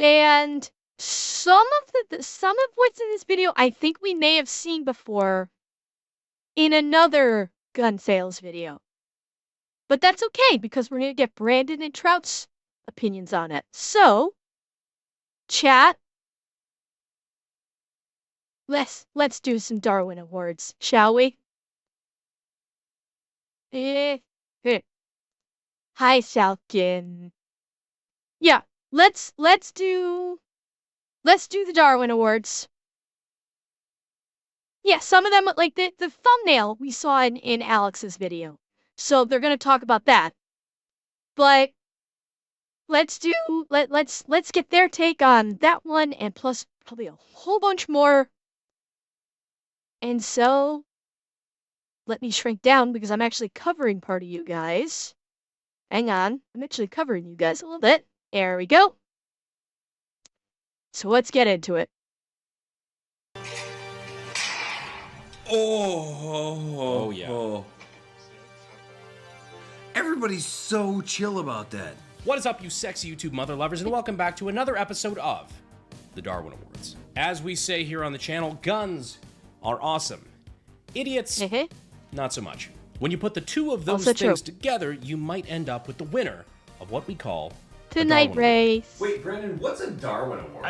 And some of what's in this video, I think we may have seen before in another gun sales video. But that's okay, because we're going to get Brandon and Trout's opinions on it. So, chat, let's do some Darwin Awards, shall we? Hi, Salkin. Yeah, let's do the Darwin Awards. Yeah, some of them, like the thumbnail we saw in Alex's video. So they're gonna talk about that. But let's get their take on that one, and plus probably a whole bunch more. And so let me shrink down because I'm actually covering part of you guys. Hang on, I'm actually covering you guys a little bit. There we go. So let's get into it. Oh yeah. Everybody's so chill about that. What is up, you sexy YouTube mother lovers, and welcome back to another episode of the Darwin Awards. As we say here on the channel, guns are awesome. Idiots, not so much. When you put the two of those things together, you might end up with the winner of what we call the night race. Wait, Brandon, what's a Darwin Award?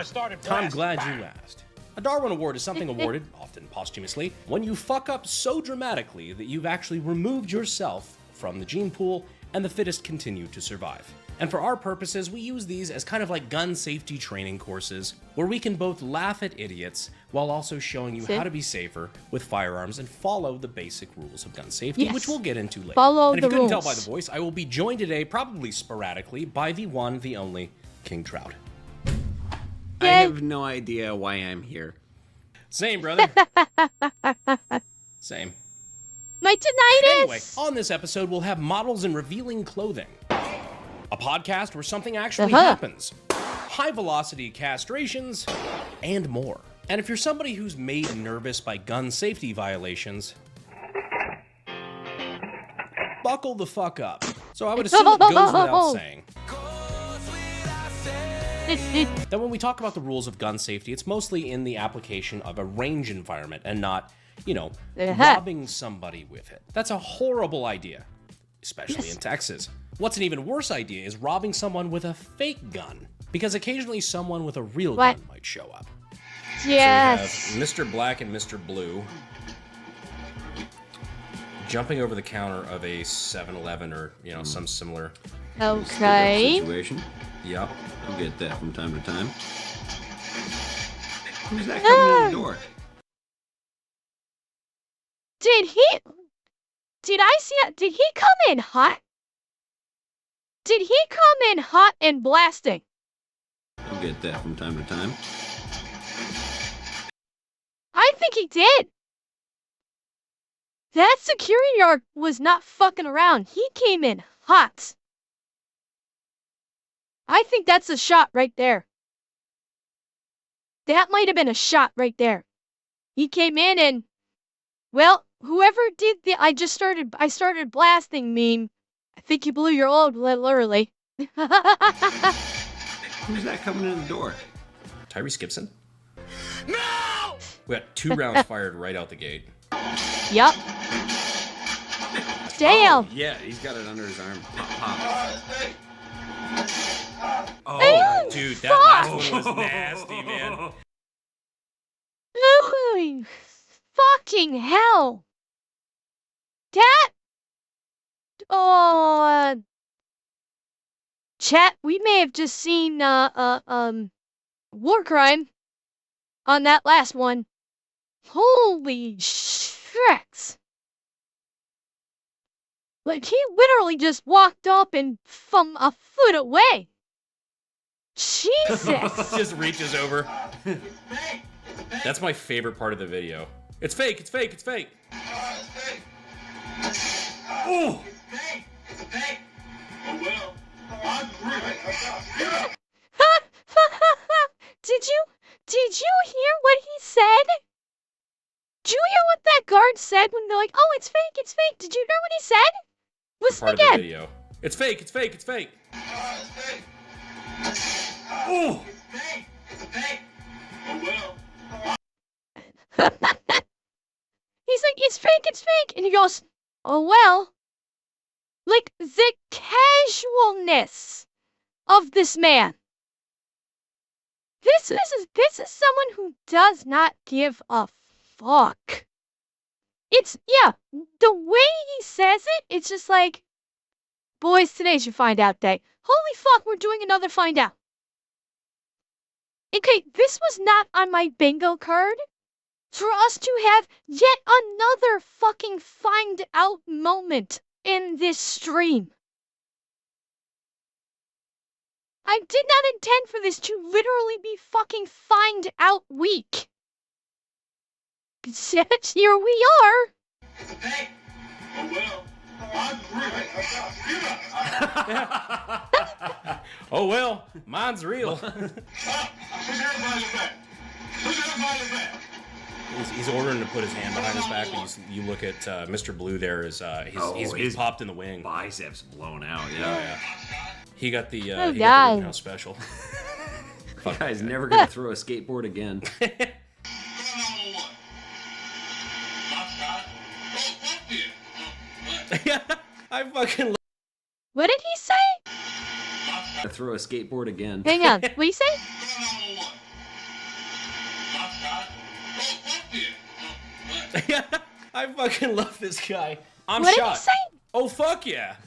I'm glad you asked. A Darwin Award is something awarded, often posthumously, when you fuck up so dramatically that you've actually removed yourself from the gene pool and the fittest continue to survive. And for our purposes, we use these as kind of like gun safety training courses where we can both laugh at idiots while also showing you how to be safer with firearms and follow the basic rules of gun safety, which we'll get into later. Follow and if the you couldn't rules. tell by the voice, I will be joined today, probably sporadically, by the one, the only, King Trout. I have no idea why I'm here. Same, brother. Same. My tinnitus! Anyway, on this episode, we'll have models in revealing clothing, a podcast where something actually happens, high-velocity castrations, and more. And if you're somebody who's made nervous by gun safety violations, buckle the fuck up. So I would assume it goes without saying that when we talk about the rules of gun safety, it's mostly in the application of a range environment and not, you know, robbing somebody with it. That's a horrible idea, especially in Texas. What's an even worse idea is robbing someone with a fake gun, because occasionally someone with a real gun might show up. Yes. So we have Mr. Black and Mr. Blue jumping over the counter of a 7-Eleven or, you know, some similar Situation. Yep. I get that from time to time. Who's that coming in the door? Did he come in hot? Did he come in hot and blasting? I get that from time to time. I think he did. That security guard was not fucking around. He came in hot. I think that's a shot right there. That might have been a shot right there. He came in and, well, whoever did the I started blasting meme, I think you blew your load a little early. Who's that coming in the door? Tyrese Gibson? No! We got 2 rounds fired right out the gate. Yup. Damn. Oh, yeah, he's got it under his arm. Pop, pop. Oh, dude, that last one was nasty, man. Holy fucking hell. That. Oh. Chat, we may have just seen war crime on that last one. Holy shreks. Like, he literally just walked up and from a foot away. Jesus. Just reaches over. That's my favorite part of the video. It's fake, it's fake, it's fake. Oh! It's fake. Oh well. I'm free. Did you hear what he said? Did you hear what that guard said when they're like, oh, it's fake, it's fake. Did you hear what he said? Listen Part again. Of the video. It's fake, it's fake, it's fake. It's fake. Oh! Hey, hey. Oh well. He's like, it's fake, and he goes, oh well. Like, the casualness of this man. This is someone who does not give a fuck. It's, yeah, the way he says it, it's just like, boys, today's your find out day. Holy fuck, we're doing another find out. Okay, this was not on my bingo card for us to have yet another fucking find out moment in this stream. I did not intend for this to literally be fucking find out week. Yet here we are. Hey. Oh well. Oh well, mine's real. Push everybody back. Push everybody back. He's ordering to put his hand behind his back, but you look at Mr. Blue there is he's popped in the wing. Biceps blown out. Oh, yeah. He got the God. Rittenhouse special. That guy's never gonna throw a skateboard again. I fucking. What did he say? Throw a skateboard again. Hang on, what did he say? I fucking love this guy. I'm What shot. did he say? Oh fuck yeah!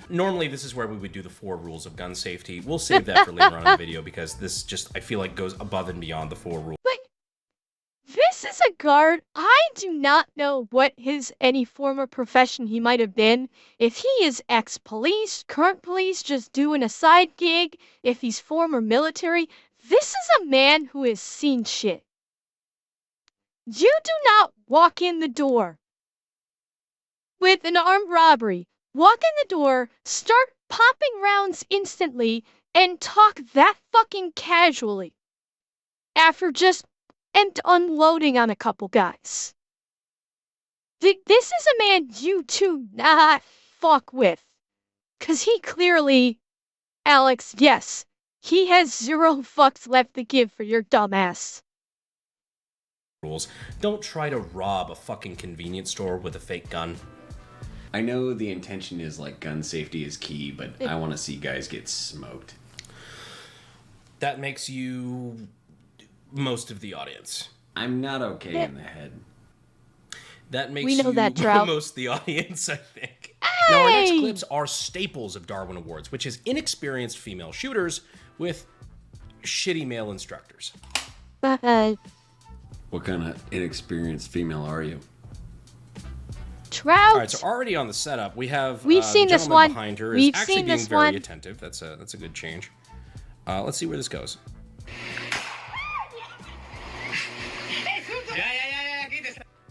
Normally this is where we would do the 4 rules of gun safety. We'll save that for later on in the video because this just I feel like goes above and beyond the 4 rules. But this is a guard. I do not know what any former profession he might have been. If he is ex-police, current police, just doing a side gig, if he's former military, this is a man who has seen shit. You do not walk in the door with an armed robbery, walk in the door, start popping rounds instantly, and talk that fucking casually after just unloading on a couple guys. This is a man you do not fuck with. 'Cause he clearly, Alex, yes, he has 0 fucks left to give for your dumbass. Rules. Don't try to rob a fucking convenience store with a fake gun. I know the intention is like gun safety is key, but I want to see guys get smoked. That makes you most of the audience. I'm not okay in the head. That makes We know you that, Trout. most of the audience, I think. Hey! Now, our next clips are staples of Darwin Awards, which is inexperienced female shooters with shitty male instructors. What kind of inexperienced female are you? Trout. All right, so already on the setup, we have We've seen the this gentleman one. behind her is We've actually seen being this very one. attentive. That's a good change. Let's see where this goes.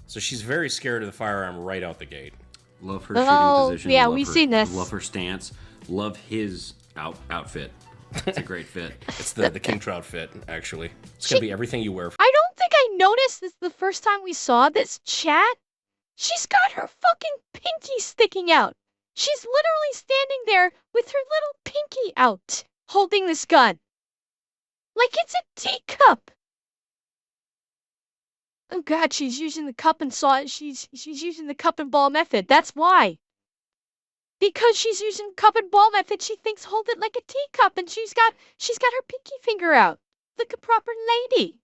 So she's very scared of the firearm right out the gate. Love her shooting position. Yeah, love we've her, seen this. Love her stance. Love his outfit. It's a great fit. It's the King Trout fit, actually. It's gonna be everything you wear. I don't think I noticed this the first time we saw this chat. She's got her fucking pinky sticking out. She's literally standing there with her little pinky out, holding this gun. Like it's a teacup. Oh god, she's using the cup and saw she's using the cup and ball method. That's why. Because she's using cup and ball method, she thinks hold it like a teacup, and she's got her pinky finger out. Like a proper lady.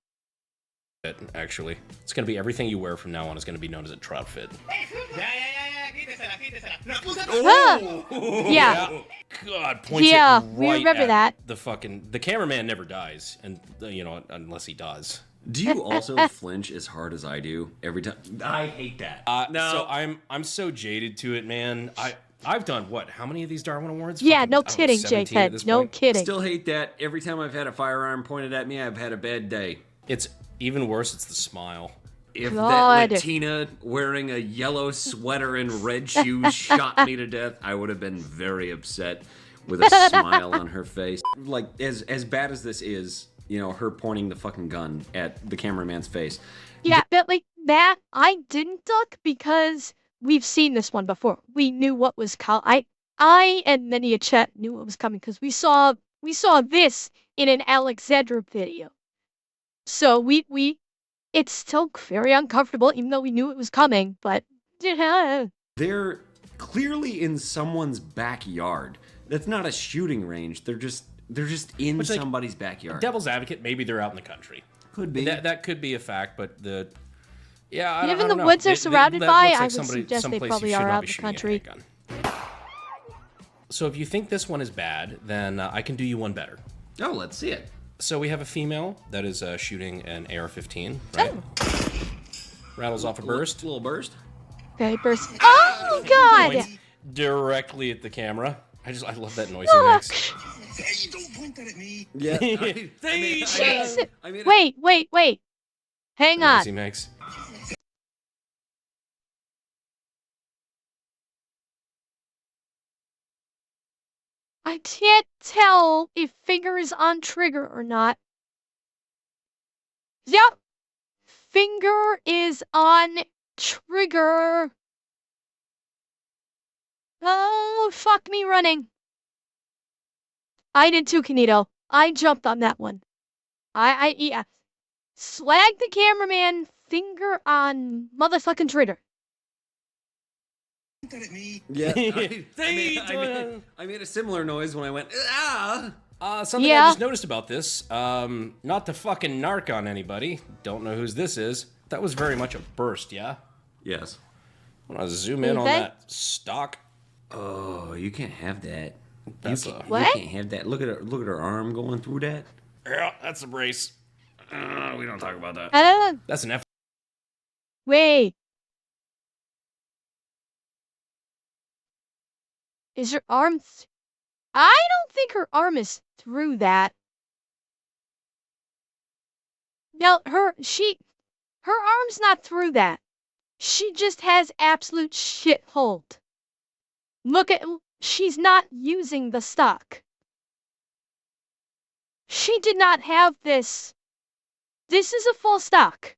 Fit, actually. It's gonna be everything you wear from now on is gonna be known as a Trout fit. Yeah. God, points Yeah, it right we remember at that. the cameraman never dies, and unless he does. Do you also flinch as hard as I do every time? I hate that. No. So I'm so jaded to it, man. I've done what? How many of these Darwin Awards? Yeah, Fucking, no I don't know, kidding, 17 at J-Ted. this No point. kidding. Still hate that. Every time I've had a firearm pointed at me, I've had a bad day. It's even worse. It's the smile. If God. that Latina wearing a yellow sweater and red shoes shot me to death, I would have been very upset with a smile on her face. Like, as bad as this is, her pointing the fucking gun at the cameraman's face. Yeah, but like that, I didn't duck because we've seen this one before. We knew what was coming. I and many a chat knew what was coming because we saw We saw this in an Alexandra video. So it's still very uncomfortable, even though we knew it was coming, but... They're clearly in someone's backyard. That's not a shooting range. They're just in somebody's backyard. Devil's advocate, maybe they're out in the country. Could be. That could be a fact, but I don't Given know. the woods are surrounded by, I would somebody- suggest they someplace probably you should are not out be in the shooting a country. handgun. So if you think this one is bad, then I can do you one better. Oh, let's see it. So we have a female that is shooting an AR-15, right? Oh. Rattles off a burst. Little burst. Okay, burst. Oh, God! Points directly at the camera. I love that noise he makes. Hey, don't point that at me. Yeah. Wait. Hang The noise he on. makes. I can't tell if finger is on trigger or not. Yep. Finger is on trigger. Oh, fuck me running. I did too, Kanito. I jumped on that one. Yeah. Slag the cameraman, finger on motherfucking trigger. Point that at me. Yeah. I made a similar noise when I went, ah! Something Yeah. I just noticed about this, not to fucking narc on anybody, don't know whose this is. That was very much a burst, yeah? Yes. I want to zoom in on Okay. that stock. Oh, you can't have that. That's you a- can't, What? You can't have that. Look at her arm going through that. Yeah, that's a brace. We don't talk about that. I don't know. That's an F. Wait. Is her arm... I don't think her arm is through that. No, her arm's not through that. She just has absolute shit hold. Look at... She's not using the stock. She did not have this. This is a full stock.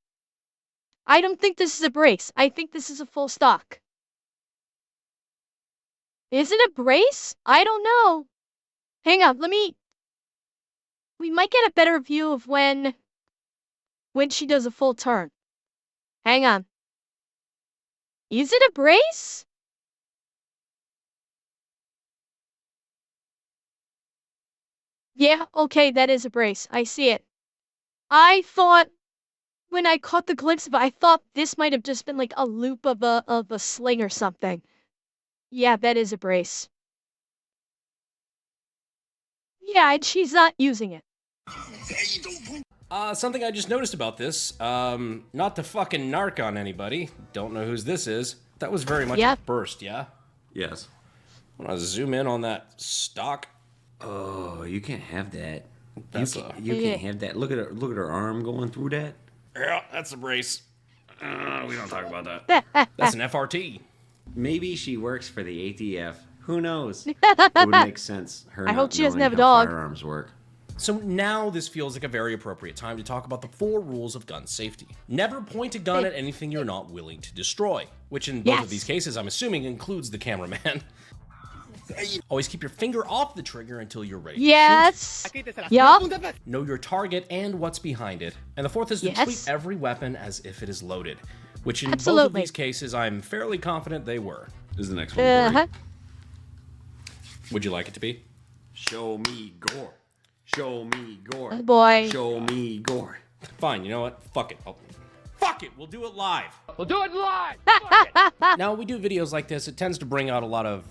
I don't think this is a brace. I think this is a full stock. Is it a brace? I don't know. Hang on, we might get a better view of when she does a full turn. Hang on. Is it a brace? Yeah, okay, that is a brace. I see it. I thought, when I caught the glimpse of it, I thought this might have just been like a loop of a sling or something. Yeah, that is a brace. Yeah, and she's not using it. Hey, don't point. Something I just noticed about this, not to fucking narc on anybody, don't know whose this is. That was very much Yeah. a burst, yeah? Yes. I want to zoom in on that stock. Oh, you can't have that. That's You can't have that. Look at her arm going through that. Yeah, that's a brace. We don't talk about that. That's an FRT. Maybe she works for the ATF. Who knows? It would make sense. Her I not hope she doesn't knowing have a how dog. Firearms work. So now this feels like a very appropriate time to talk about the 4 rules of gun safety. Never point a gun at anything you're not willing to destroy, which in both of Yes. these cases, I'm assuming, includes the cameraman. Always keep your finger off the trigger until you're ready to Yes. Yeah. shoot. Know your target and what's behind it. And the 4th is to Yes. treat every weapon as if it is loaded, which in both of Absolutely. these cases, I'm fairly confident they were. This is the next one. Uh-huh. Would you like it to be? Show me gore. Show me gore. Oh, boy. Show me gore. Fine, you know what? Fuck it. Fuck it, we'll do it live. Now, when we do videos like this, it tends to bring out a lot of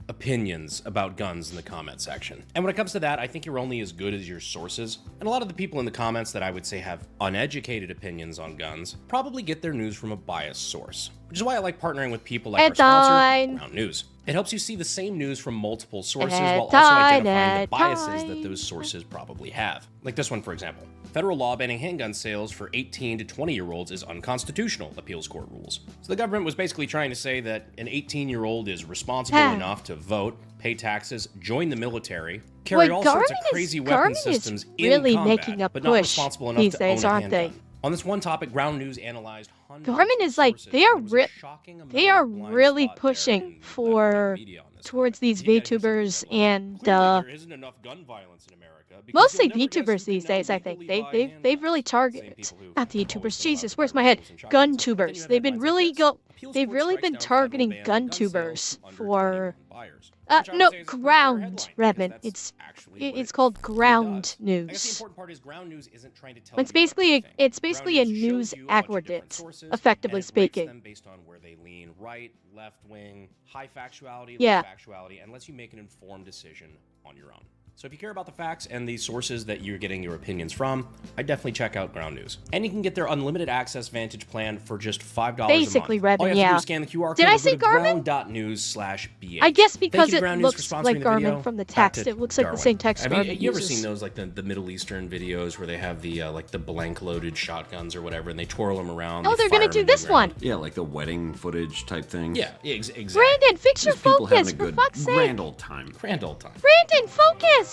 opinions about guns in the comment section. And when it comes to that, I think you're only as good as your sources. And a lot of the people in the comments that I would say have uneducated opinions on guns probably get their news from a biased source, which is why I like partnering with people like our sponsor, Edine. Ground News. It helps you see the same news from multiple sources while also identifying the biases that those sources probably have. Like this one, for example. Federal law banning handgun sales for 18 to 20-year-olds is unconstitutional, appeals court rules. So the government was basically trying to say that an 18-year-old is responsible enough to vote, pay taxes, join the military, carry Boy, all sorts of Garmin crazy is- weapon Garmin is systems really in combat, making a but not push responsible enough these to days, own a aren't they? handgun. On this one topic, Ground News analyzed hundreds Government of is like, sources, they and are there was a shocking amount they are of blind really spot there pushing in left-wing for media on this towards topic. these Yeah, here's some VTubers of the headlines. and Clearly, there isn't enough gun violence in America because mostly you'll never guess who VTubers can these now days. I think legally buy they've really handguns. Same targeted, people who've not the always YouTubers. been allowed Jesus, to buy where's my head? rifles and Gun shotguns. But then you tubers. have They've been headlines really like this. Appeals they've court really strikes been down federal targeting ban on gun gun sales tubers to under for 21 buyers. Which I would no, say is a pretty fair ground, headline, because Redmond. that's It's actually what it's it called really ground does. I guess the news. important part is Ground News isn't trying to tell It's you basically everything. it's Ground basically a News news shows you a bunch of different aggregate, sources, and effectively it rates speaking. them based on where they lean: right, left wing, high factuality, Yeah. low factuality, and lets you make an informed decision on your own. So if you care about the facts and the sources that you're getting your opinions from, I definitely check out Ground News. And you can get their unlimited access Vantage plan for just $5 Basically, a month. All you Redmond, have to do yeah. is scan the QR code Did I or say go to Garmin? ground.news/BH. I guess Thank because you to it Ground News for looks sponsoring like the video. Garmin from the Back text. to It looks like the Darwin. same text Have Garmin you ever uses. seen those, like the Middle Eastern videos where they have the like the blank loaded shotguns or whatever, and they twirl them around? Oh, they they're gonna fire 'em do into the this ground? one. Yeah, like the wedding footage type thing. Yeah, exactly. Brandon, fix your Just people having focus, a for good fuck's sake. grand old time. Grand old time. Brandon, focus.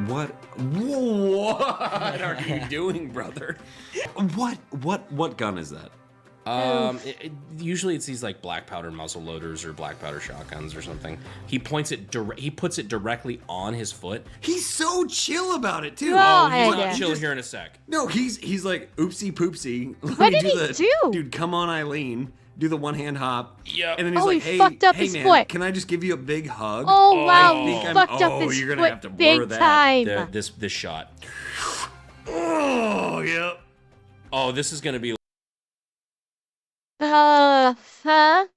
What? What are you doing, brother? What gun is that? Usually it's these like black powder muzzle loaders or black powder shotguns or something. He puts it directly on his foot. He's so chill about it too. Oh, He's yeah. not chill here in a sec. No, he's like oopsie poopsie. Let What me did he do? Dude, come on, Eileen. Do the one hand hop. Yep. And then he's Oh, like, he hey, fucked up hey his man, foot. can I just give you a big hug? Oh wow, I he think fucked up his you're gonna foot have to blur big that. time. This shot. Oh, yep. Oh, this is gonna be. Huh?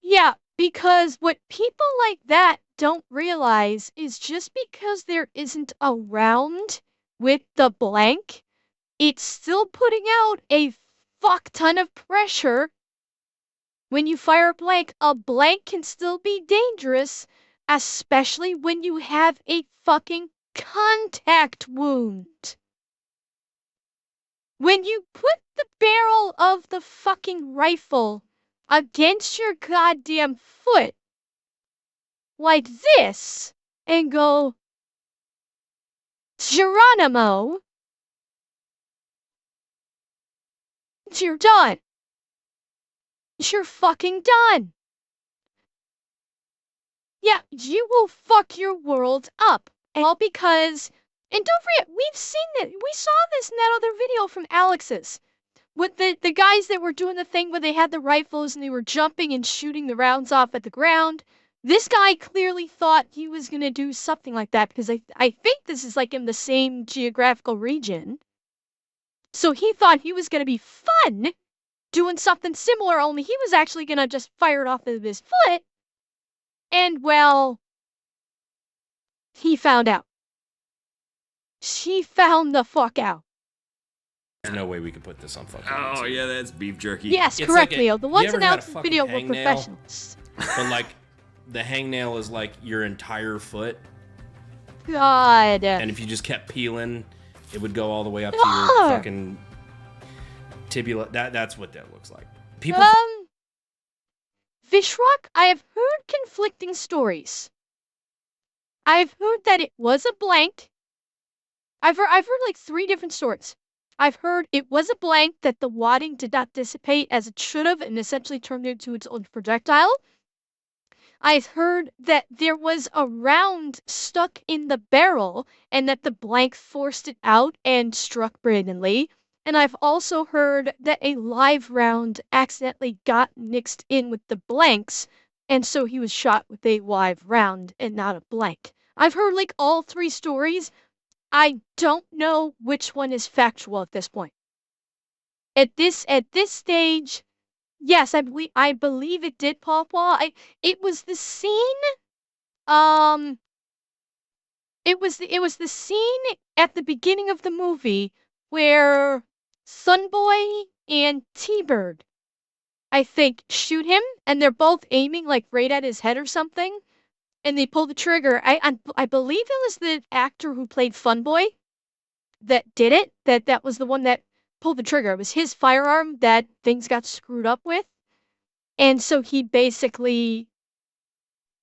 Yeah, because what people like that don't realize is just because there isn't a round with the blank, it's still putting out a fuck ton of pressure. When you fire a blank can still be dangerous, especially when you have a fucking contact wound. When you put the barrel of the fucking rifle against your goddamn foot like this and go, Geronimo, you're done. You're fucking done. Yeah, you will fuck your world up. And all because, and don't forget, we've seen it. We saw this in that other video from Alex's. With the guys that were doing the thing where they had the rifles and they were jumping and shooting the rounds off at the ground. This guy clearly thought he was going to do something like that because I think this is like in the same geographical region. So he thought he was going to be fun doing something similar, only he was actually going to just fire it off of his foot. And well, he found out. She found the fuck out. There's no way we could put this on fucking. Oh, YouTube. yeah, that's beef jerky. Yes, It's correct, like a- Leo. The you ones ever in had a Alex's fucking video were hangnail? professionals. But like, the hangnail is like your entire foot, God. and if you just kept peeling, it would go all the way up to Ah! your fucking tibula. That's what that looks like. People. Vishrock, I have heard conflicting stories. I've heard that it was a blank. I've heard like 3 different stories. I've heard it was a blank that the wadding did not dissipate as it should have and essentially turned into its own projectile. I've heard that there was a round stuck in the barrel and that the blank forced it out and struck Brandon Lee. And I've also heard that a live round accidentally got mixed in with the blanks, and so he was shot with a live round and not a blank. I've heard like all 3 stories. I don't know which one is factual at this point. At this stage, yes, I believe it did pop wall. It was the scene. It was the scene at the beginning of the movie where Sunboy and T-Bird, I think, shoot him, and they're both aiming like right at his head or something, and they pull the trigger. I believe it was the actor who played Funboy that did it. That was the one that pulled the trigger. It was his firearm that things got screwed up with, and so he basically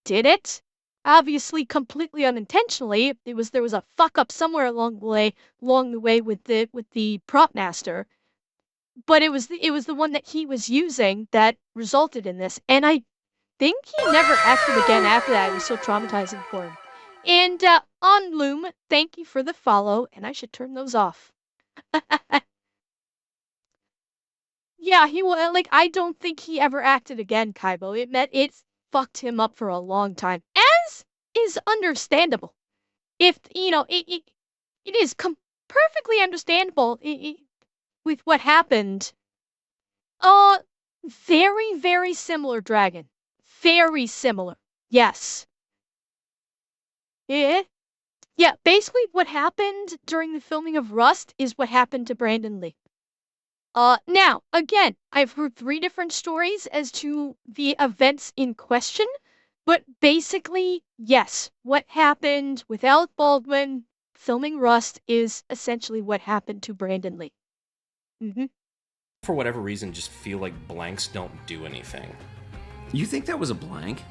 did it. obviously completely unintentionally. There was a fuck up somewhere along the way with the prop master. But it was the one that he was using that resulted in this. And I think he never acted again after that. It was so traumatizing for him. And on Loom, thank you for the follow, and I should turn those off. Yeah, he was like, I don't think he ever acted again, Kaibo. It fucked him up for a long time, as is understandable. If it is perfectly understandable with what happened. Very, very similar dragon. Very similar. Yes. Yeah. Yeah, basically what happened during the filming of Rust is what happened to Brandon Lee. Now, again, I've heard 3 different stories as to the events in question, but basically, yes, what happened with Alec Baldwin filming Rust is essentially what happened to Brandon Lee. For whatever reason, just feel like blanks don't do anything. You think that was a blank?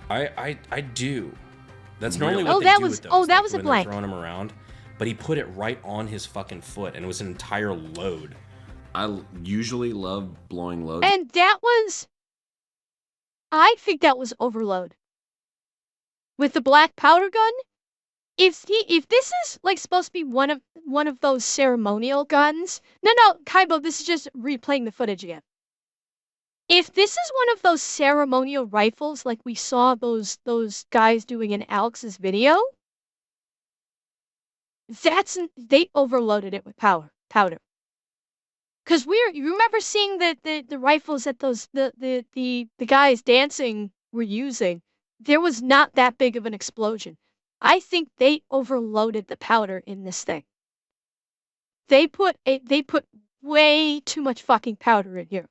I do. That's Really? normally what they do with those. That was a when blank. They're throwing him around, but he put it right on his fucking foot, and it was an entire load. I usually love blowing loads. And that was, I think that was overload. With the black powder gun, if this is like supposed to be one of those ceremonial guns, no, Kaibo, this is just replaying the footage again. If this is one of those ceremonial rifles like we saw those guys doing in Alex's video, they overloaded it with powder. Cause you remember seeing the rifles that the guys dancing were using, there was not that big of an explosion. I think they overloaded the powder in this thing. They put way too much fucking powder in here.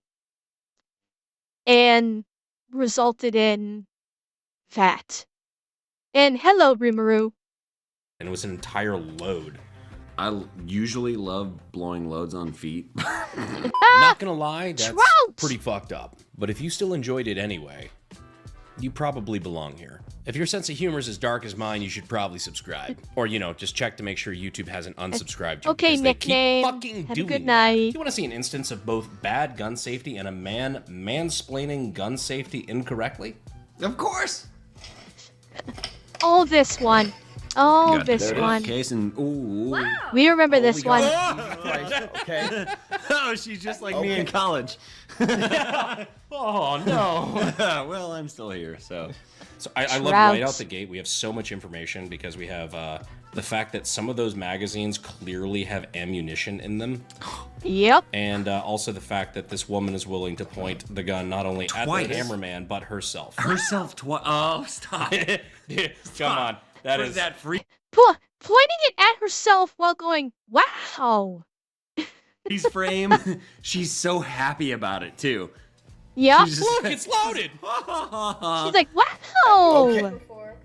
And resulted in that. And hello, Rimuru. And it was an entire load. I usually love blowing loads on feet. Not gonna lie, that's Trout! pretty fucked up. But if you still enjoyed it anyway, you probably belong here. If your sense of humor is as dark as mine, you should probably subscribe. Or, just check to make sure YouTube hasn't unsubscribed you. Okay, because nickname. They keep fucking Have a doing good that. night. Do you want to see an instance of both bad gun safety and a man mansplaining gun safety incorrectly? Of course. Oh, this one. Oh, Got this one. Case and ooh. We remember this one. Okay. Oh, she's just like me in college. Oh, no. Well, I'm still here, so. So I love right out the gate, we have so much information because we have the fact that some of those magazines clearly have ammunition in them. Yep. And also the fact that this woman is willing to point the gun not only at the cameraman, but herself. Herself twice. Oh, stop. Come on. That Was is that free? Pointing it at herself while going, wow. Freeze frame. She's so happy about it, too. Yeah. She's just look, it's loaded. She's like, wow. Okay. Before.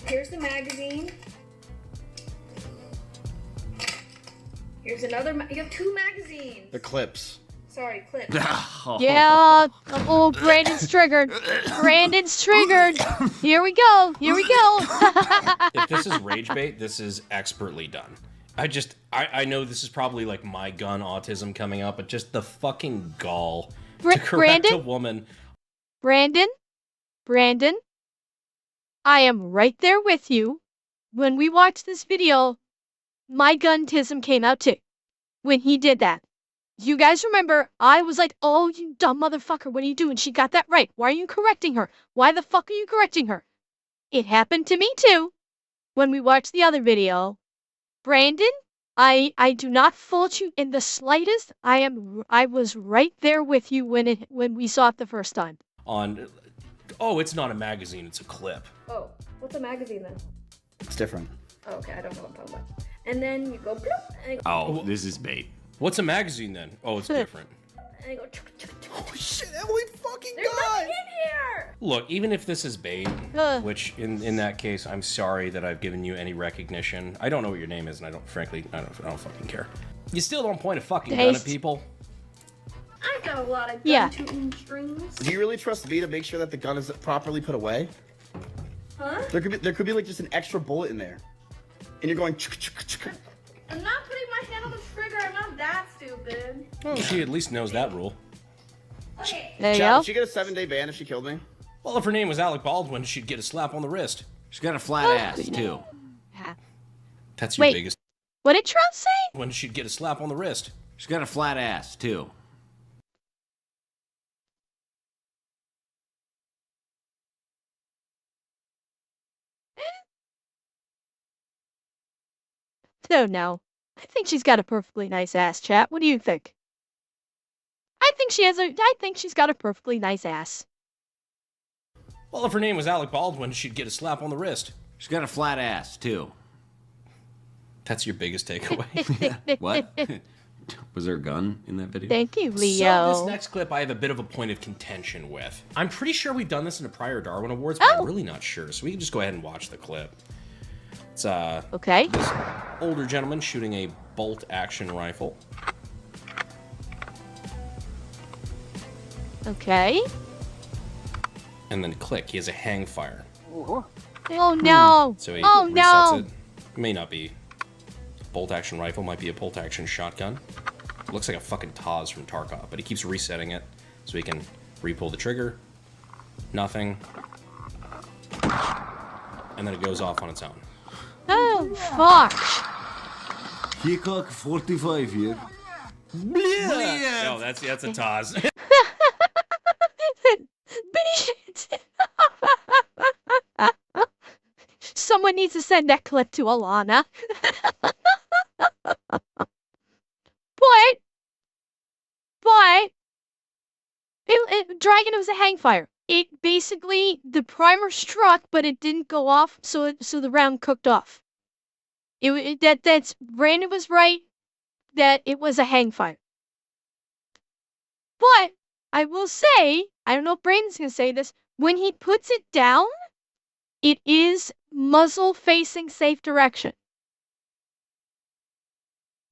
Here's the magazine. Here's another. You have 2 magazines. The clips. Sorry, clips. Yeah. Oh, Brandon's triggered. Brandon's triggered. Here we go. Here we go. If this is rage bait, this is expertly done. I know this is probably like my gun autism coming up, but just the fucking gall to correct a woman. Brandon, I am right there with you. When we watched this video, my gun-tism came out too. When he did that. You guys remember, I was like, oh, you dumb motherfucker, what are you doing? She got that right. Why are you correcting her? Why the fuck are you correcting her? It happened to me too. When we watched the other video. Brandon, I do not fault you in the slightest. I was right there with you when we saw it the first time. It's not a magazine, it's a clip. Oh, what's a magazine then? It's different. Oh, okay, I don't know what I'm talking about. And then you go bloop, and you go, Oh, this is bait. What's a magazine then? Oh, it's different. and you go chuk, chuk, chuk. Oh shit, Emily fucking There's nothing in here! Look, even if this is bait, which in that case, I'm sorry that I've given you any recognition. I don't know what your name is, and I don't fucking care. You still don't point a fucking gun at people. got a lot of Yeah. gun-tooting strings. Do you really trust V to make sure that the gun is properly put away? Huh? There could be like just an extra bullet in there, and you're going. I'm not putting my hand on the trigger. I'm not that stupid. Well, she at least knows that rule. Okay. There you Chad, go. did she get a 7-day ban if she killed me? Well, if her name was Alec Baldwin, she'd get a slap on the wrist. She's got a flat ass, too. That's your Wait. biggest. What did Trout say? When she'd get a slap on the wrist. She's got a flat ass, too. Don't know. I think she's got a perfectly nice ass, chat. What do you think? I think she's got a perfectly nice ass. Well, if her name was Alec Baldwin, she'd get a slap on the wrist. She's got a flat ass, too. That's your biggest takeaway. What? Was there a gun in that video? Thank you, So Leo. this next clip I have a bit of a point of contention with. I'm pretty sure we've done this in a prior Darwin Awards, but I'm really not sure. So we can just go ahead and watch the clip. It's Okay. this older gentleman shooting a bolt action rifle. Okay. And then click, he has a hang fire. Oh no. So he Oh resets no. it. It may not be a bolt action rifle, might be a bolt action shotgun. It looks like a fucking Taz from Tarkov, but he keeps resetting it so he can re-pull the trigger. Nothing. And then it goes off on its own. Oh fuck. Hickok 45 here. No, that's a Taz. Someone needs to send that clip to Alana. But Dragon was a hangfire. It basically, the primer struck, but it didn't go off, so the round cooked off. Brandon was right that it was a hangfire. But I will say, I don't know if Brandon's gonna say this, when he puts it down, it is muzzle facing safe direction.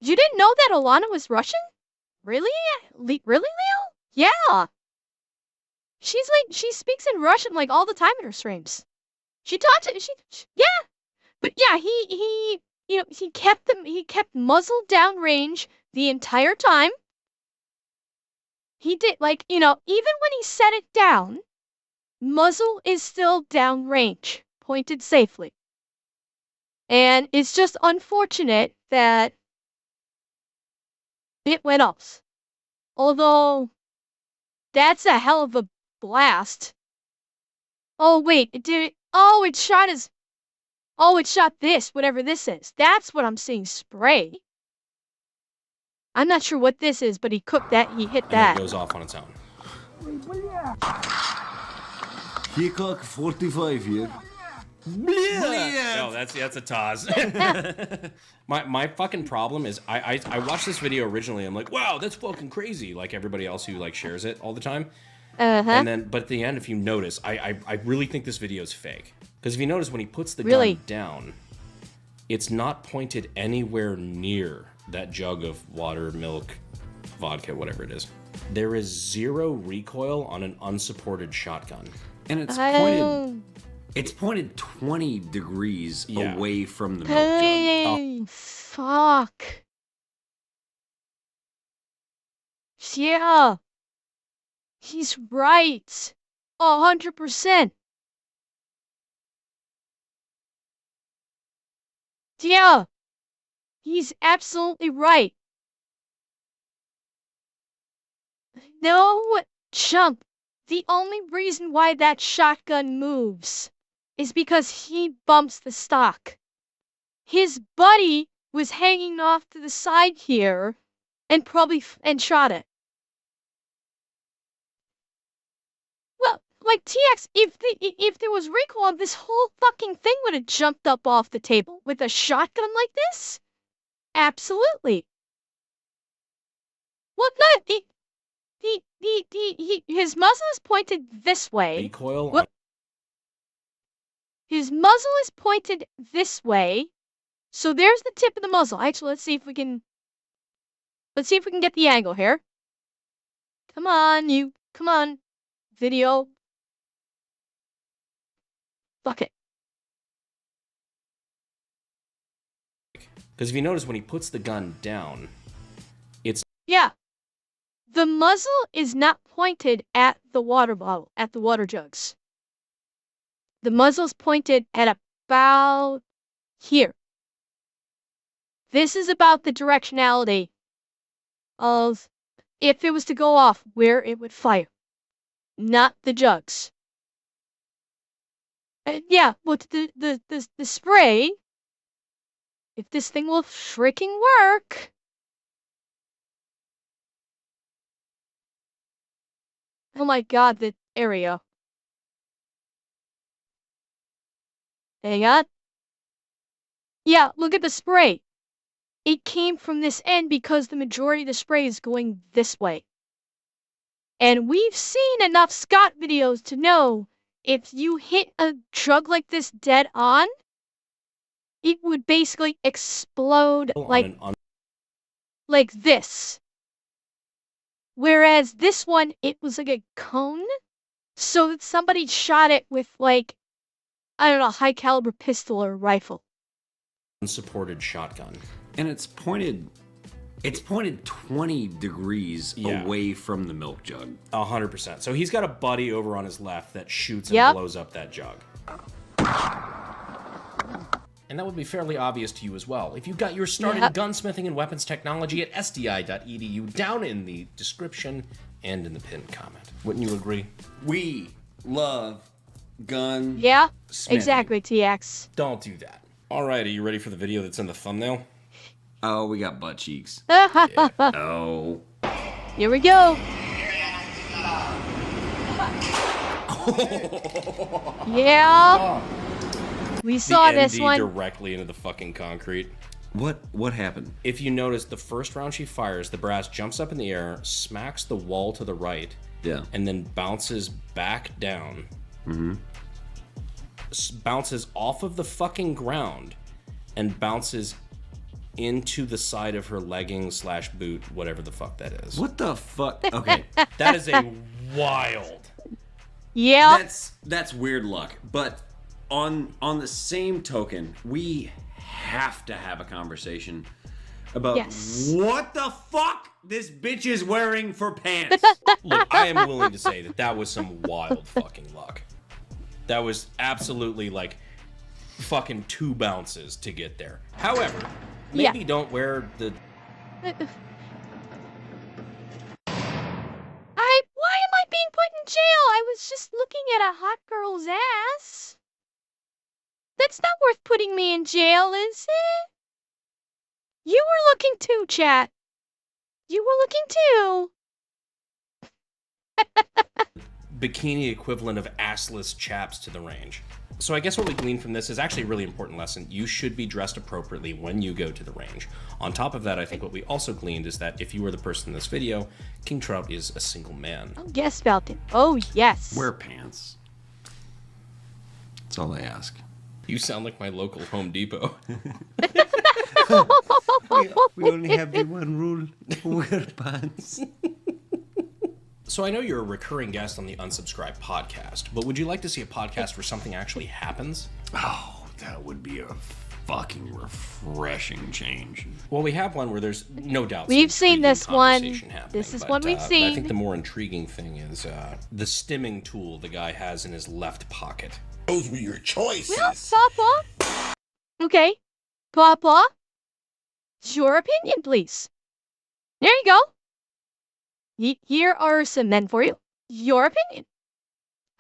You didn't know that Alana was Russian? Really? Really, Leo? Yeah. She speaks in Russian like all the time in her streams. She taught it, yeah. But yeah, he kept muzzle down range the entire time. He did, even when he set it down, muzzle is still down range, pointed safely. And it's just unfortunate that it went off. Although, that's a hell of a blast. Oh, wait, it shot this, whatever this is. That's what I'm seeing spray. I'm not sure what this is, but he hit And that. it goes off on its own. Hickok 45 here. No, that's a Taz. my fucking problem is I watched this video originally. I'm like, wow, that's fucking crazy. Like everybody else who shares it all the time. And then, but at the end, if you notice, I really think this video is fake. Because if you notice, when he puts the gun down, it's not pointed anywhere near that jug of water, milk, vodka, whatever it is. There is 0 recoil on an unsupported shotgun. And it's pointed 20 degrees away from the milk jug. Hey, fuck. Yeah. He's right. 100%. Yeah. He's absolutely right. No, chump. The only reason why that shotgun moves is because he bumps the stock. His buddy was hanging off to the side here and shot it. Well, like TX, if there was recoil, this whole fucking thing would have jumped up off the table. With a shotgun like this? Absolutely. Well, no, his muzzle is pointed this way. Recoil. What? His muzzle is pointed this way. So there's the tip of the muzzle. Actually, let's see if we can get the angle here. Come on, you. Come on. Video. Fuck it. Because if you notice, when he puts the gun down, it's... Yeah. The muzzle is not pointed at the water bottle, at the water jugs. The muzzle's pointed at about here. This is about the directionality of if it was to go off, where it would fire, not the jugs. Yeah, but the spray, if this thing will freaking work. Oh my god, the area. Hang on. Yeah, look at the spray. It came from this end because the majority of the spray is going this way. And we've seen enough Scott videos to know if you hit a drug like this dead on, it would basically explode like this. Whereas this one, it was like a cone. So that somebody shot it with like, I don't know, high caliber pistol or rifle. Unsupported shotgun. And it's pointed 20 degrees away from the milk jug. 100%. So he's got a buddy over on his left that shoots and blows up that jug. And that would be fairly obvious to you as well. If you got your start in gunsmithing and weapons technology at sdi.edu, down in the description and in the pinned comment. Wouldn't you agree? We love gun. Yeah, smithing. exactly, TX. Don't do that. All right, are you ready for the video that's in the thumbnail? Oh, we got butt cheeks. Oh. Here we go. Yeah. We saw the this ND one. directly into the fucking concrete. What happened? If you notice, the first round she fires, the brass jumps up in the air, smacks the wall to the right, and then bounces back down. Bounces off of the fucking ground and bounces into the side of her legging / boot, whatever the fuck that is. What the fuck? Okay. That is a wild. Yeah. That's weird luck. But on the same token, we have to have a conversation about what the fuck this bitch is wearing for pants. Look, I am willing to say that that was some wild fucking luck. That was absolutely like fucking 2 bounces to get there. However, maybe don't wear the... Why am I being put in jail? I was just looking at a hot girl's ass. That's not worth putting me in jail, is it? You were looking too, chat. You were looking too. Bikini equivalent of assless chaps to the range. So I guess what we glean from this is actually a really important lesson. You should be dressed appropriately when you go to the range. On top of that, I think what we also gleaned is that if you were the person in this video, King Trout is a single man. Oh, yes, Falcon. Oh, yes. Wear pants. That's all I ask. You sound like my local Home Depot. We only have the one rule. Wear pants. So I know you're a recurring guest on the Unsubscribed podcast, but would you like to see a podcast where something actually happens? Oh, that would be a fucking refreshing change. Well, we have one where there's no doubt we've seen this one. Happening, this is one we've seen. I think the more intriguing thing is the stimming tool the guy has in his left pocket. Those were your choices. Well, Papa. Okay. Papa. Your opinion, please. There you go. Here are some men for you. Your opinion.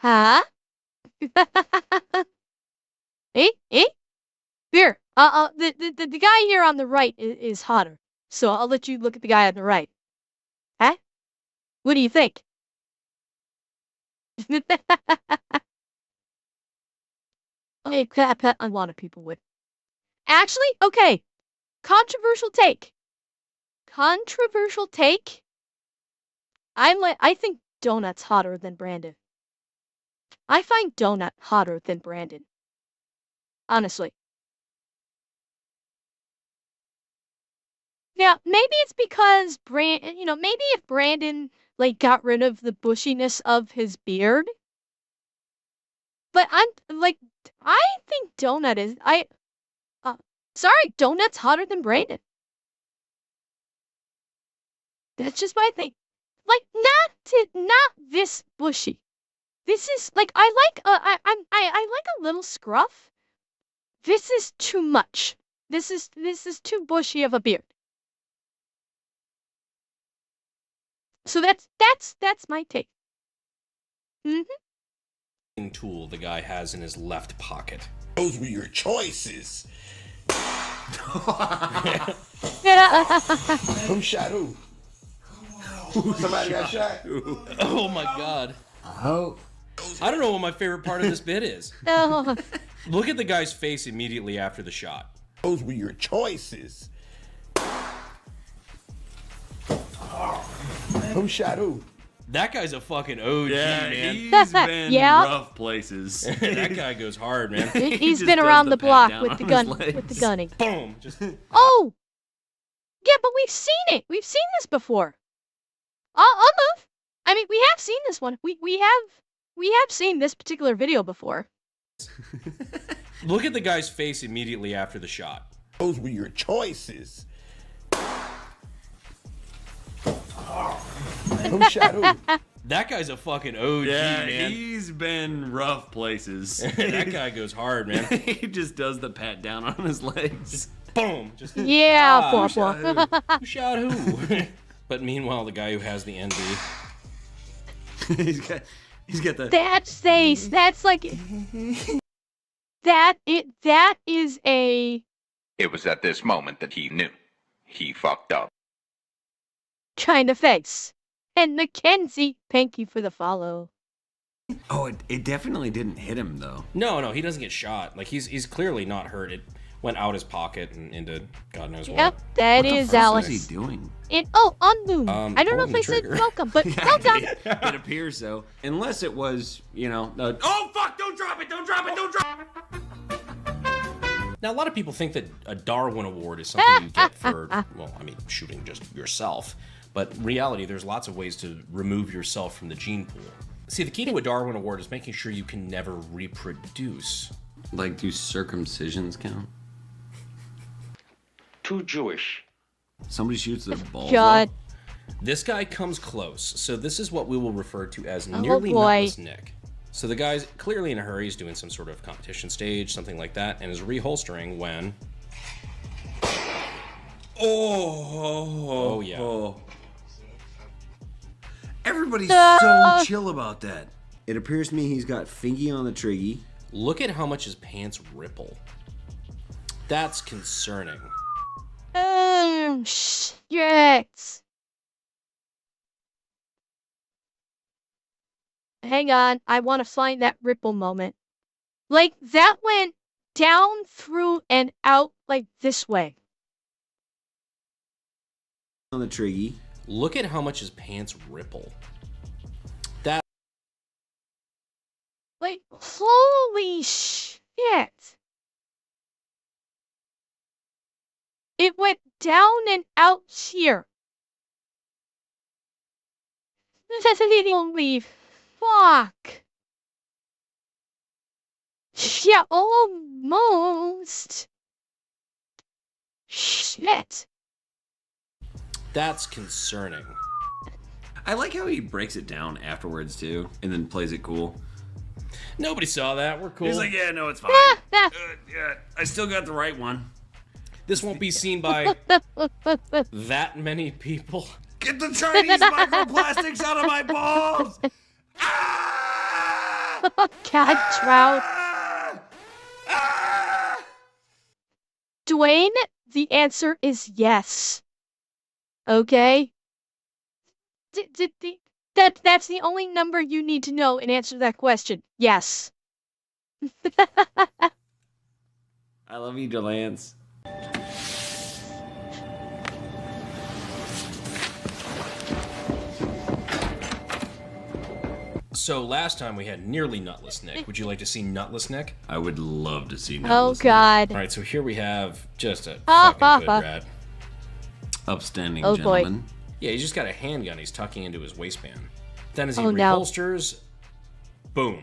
Huh? Hey? Here. The guy here on the right is hotter. So I'll let you look at the guy on the right. Huh? What do you think? Okay, a lot of people would. Actually, okay. Controversial take. I think Donut's hotter than Brandon. I find Donut hotter than Brandon. Honestly. Yeah, maybe it's because maybe if Brandon like got rid of the bushiness of his beard. But I'm like, I think Donut is sorry, Donut's hotter than Brandon. That's just my thing. Like not this bushy. This is like I like a little scruff. This is too much. This is too bushy of a beard. So that's my take. Tool the guy has in his left pocket. Those were your choices. Who shot who? Somebody got shot? Oh my god. Oh. I don't know what my favorite part of this bit is. Oh. Look at the guy's face immediately after the shot. Those were your choices. Who shot who? That guy's a fucking OG, Yeah, man. he's been Yeah. rough places. That guy goes hard, man. He's just been does around the the pat block down with on the his gun with the legs. gunning. Boom. Just Oh! Yeah, but we've seen it. We've seen this before. I'll move. I mean, we have seen this one. We have seen this particular video before. look at the guy's face immediately after the shot. Those were your choices. Who shot who? That guy's a fucking OG, Yeah, man. he's been rough places. That guy goes hard, man. He just does the pat down on his legs. Boom. Just Yeah, who poor. who shot who? But meanwhile, the guy who has the NB. he's got the That face. That's like that is a It was at this moment that he knew. He fucked up. kind of face. And Mackenzie, thank you for the follow. Oh, it definitely didn't hit him though. No, he doesn't get shot. Like he's clearly not hurt. It went out his pocket and into God knows what. Yep, that What the is fuck Alex. is he doing? And on Moon. I don't know if pulling the I said trigger. welcome, but well done. It appears so. Unless it was, oh fuck! Don't drop it! Don't drop it! Don't drop it! Now, a lot of people think that a Darwin Award is something you get for, well, I mean, shooting just yourself. But in reality, there's lots of ways to remove yourself from the gene pool. See, the key to a Darwin Award is making sure you can never reproduce. Like, do circumcisions count? Too Jewish. Somebody shoots their balls God. off? This guy comes close, so this is what we will refer to as nearly boy. nutless Nick. So the guy's clearly in a hurry, he's doing some sort of competition stage, something like that, and is reholstering when... Oh yeah. Oh. Everybody's so chill about that. It appears to me he's got fingy on the triggy. Look at how much his pants ripple. That's concerning. Shit. Hang on, I want to find that ripple moment. Like, that went down, through, and out, like, this way. On the triggy. Look at how much his pants ripple. That... Like, holy shit. It went down and out here. Don't leave. Fuck. Yeah, almost. Shit. That's concerning. I like how he breaks it down afterwards too, and then plays it cool. Nobody saw that. We're cool. He's like, yeah, no, it's fine. Yeah, I still got the right one. This won't be seen by that many people. Get the Chinese microplastics out of my balls! Ah! God, Trout. Ah! Ah! Dwayne, the answer is yes. Okay? That's the only number you need to know in answer to that question. Yes. I love you, Delance. So last time we had nearly nutless Nick. Would you like to see nutless Nick? I would love to see Oh, Nutless God. All right, so here we have just a fucking good rat. Upstanding Oh, boy. gentleman. Yeah, he's just got a handgun he's tucking into his waistband. Then as he Oh, no. reholsters, boom.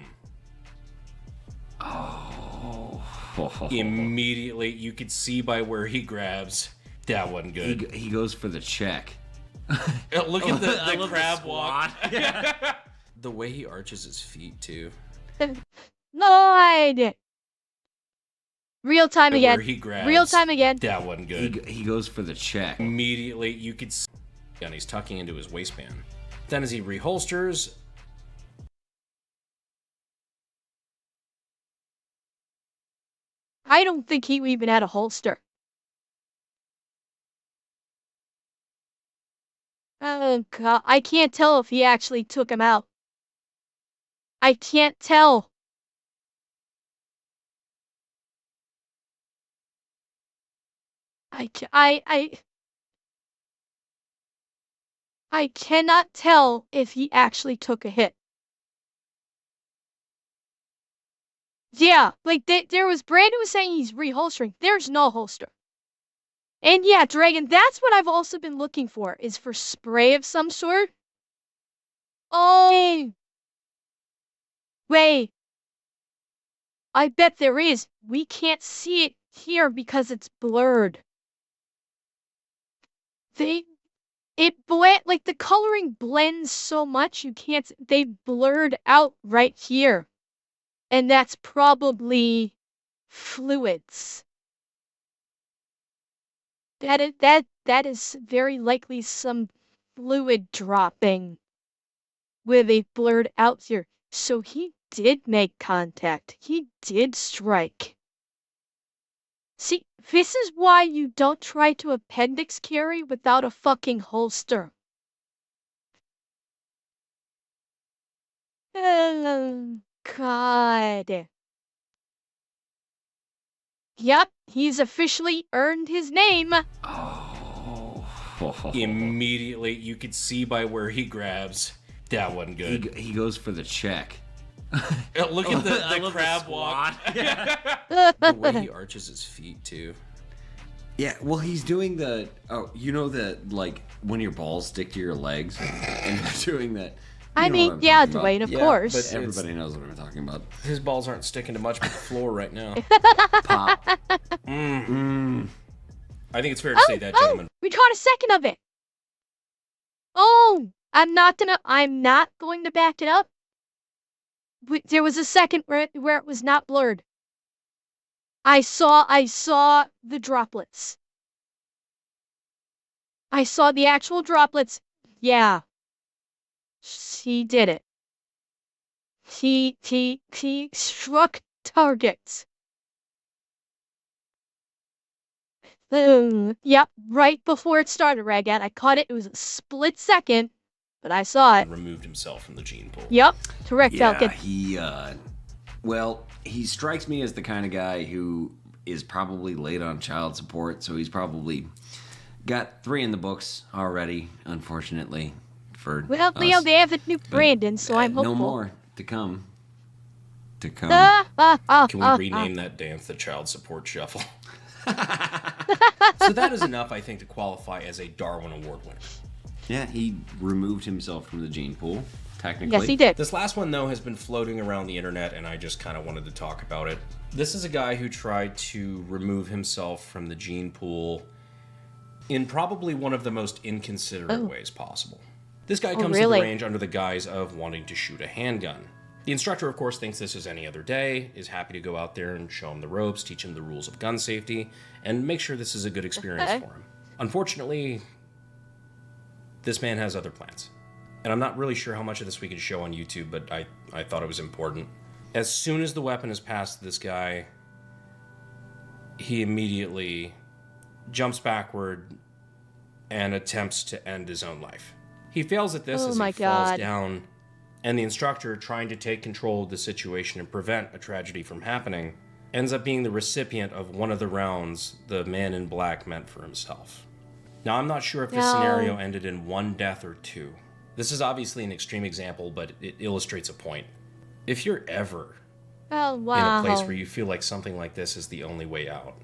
Immediately, you could see by where he grabs, that wasn't good. He goes for the check. Look at the I love crab the walk. squat. The way he arches his feet, too. Lord! Real time again. Where he grabs, Real time again. that wasn't good. He goes for the check. Immediately, you could see and he's tucking into his waistband. Then as he reholsters, I don't think he even had a holster. Oh god, I can't tell if he actually took him out. I can't tell. I cannot tell if he actually took a hit. Yeah, like there was Brandon was saying he's reholstering. There's no holster. And yeah, Dragon, that's what I've also been looking for, is for spray of some sort. Oh, wait. I bet there is. We can't see it here because it's blurred. Like the coloring blends so much you can't, they blurred out right here. And that's probably fluids. That is very likely some fluid dropping where they blurred out here. So he did make contact. He did strike. See, this is why you don't try to appendix carry without a fucking holster. Oh, God. Yep, he's officially earned his name. immediately, you could see by where he grabs, that wasn't good. He goes for the check. Look at the crab walk. The way he arches his feet, too. Yeah, well, he's doing the, like, when your balls stick to your legs, and he's doing that. I mean, yeah, Dwayne, of course. but Everybody knows what I'm talking about. His balls aren't sticking to much but the floor right now. Pop. I think it's fair to say that, gentlemen. We caught a second of it. Oh, I'm not going to back it up. There was a second where it was not blurred. I saw the droplets. I saw the actual droplets. Yeah. He did it. He struck targets. Yep, right before it started, Ragat. I caught it. It was a split second, but I saw it. Removed himself from the gene pool. Yep, correct, Yeah, Falcon. he strikes me as the kind of guy who is probably late on child support, so he's probably got 3 in the books already, unfortunately. Well, Leo, they have a new Brandon, so I'm hopeful. No more to come. Can we rename that dance the Child Support Shuffle? So that is enough, I think, to qualify as a Darwin Award winner. Yeah, he removed himself from the gene pool, technically. Yes, he did. This last one, though, has been floating around the internet, and I just kind of wanted to talk about it. This is a guy who tried to remove himself from the gene pool in probably one of the most inconsiderate ways possible. This guy comes to the range under the guise of wanting to shoot a handgun. The instructor, of course, thinks this is any other day, is happy to go out there and show him the ropes, teach him the rules of gun safety, and make sure this is a good experience for him. Unfortunately, this man has other plans. And I'm not really sure how much of this we can show on YouTube, but I thought it was important. As soon as the weapon is past this guy, he immediately jumps backward and attempts to end his own life. He fails at this as he falls down, and the instructor, trying to take control of the situation and prevent a tragedy from happening, ends up being the recipient of one of the rounds the man in black meant for himself. Now, I'm not sure if this scenario ended in 1 death or 2. This is obviously an extreme example, but it illustrates a point. If you're ever in a place where you feel like something like this is the only way out,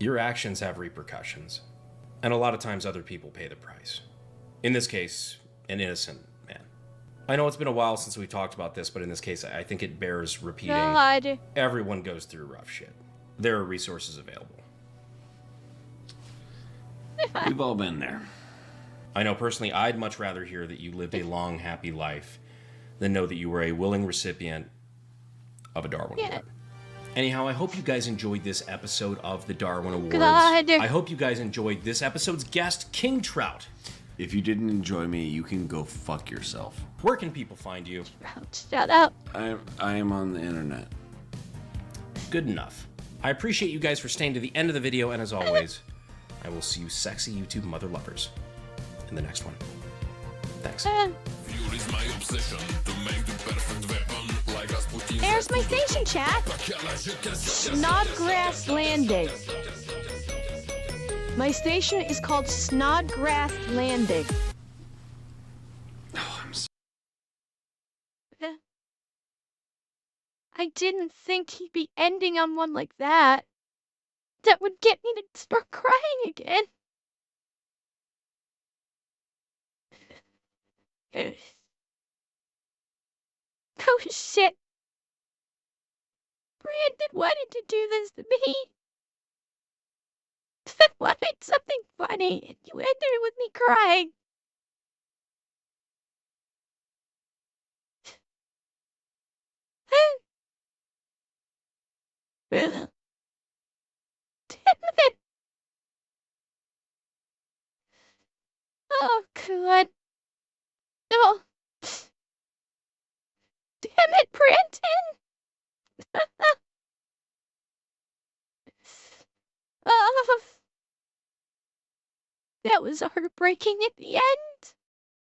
your actions have repercussions. And a lot of times other people pay the price. In this case, an innocent man. I know it's been a while since we talked about this, but in this case, I think it bears repeating. God. Everyone goes through rough shit. There are resources available. We've all been there. I know personally I'd much rather hear that you lived a long, happy life than know that you were a willing recipient of a Darwin Award. Anyhow, I hope you guys enjoyed this episode of the Darwin Awards. God. I hope you guys enjoyed this episode's guest, King Trout. If you didn't enjoy me, you can go fuck yourself. Where can people find you? Shut up. I am on the internet. Good enough. I appreciate you guys for staying to the end of the video, and as always, I will see you sexy YouTube mother lovers in the next one. Thanks. There's my station, chat. Snodgrass Landing. My station is called Snodgrass Landing. Oh, I'm so I didn't think he'd be ending on one like that. That would get me to start crying again. Oh shit. Brandon wanted to do this to me. I wanted something funny, and you ended it with me crying. Damn it. Oh, God. Oh. Damn it, Brandon. Oh. That was heartbreaking at the end.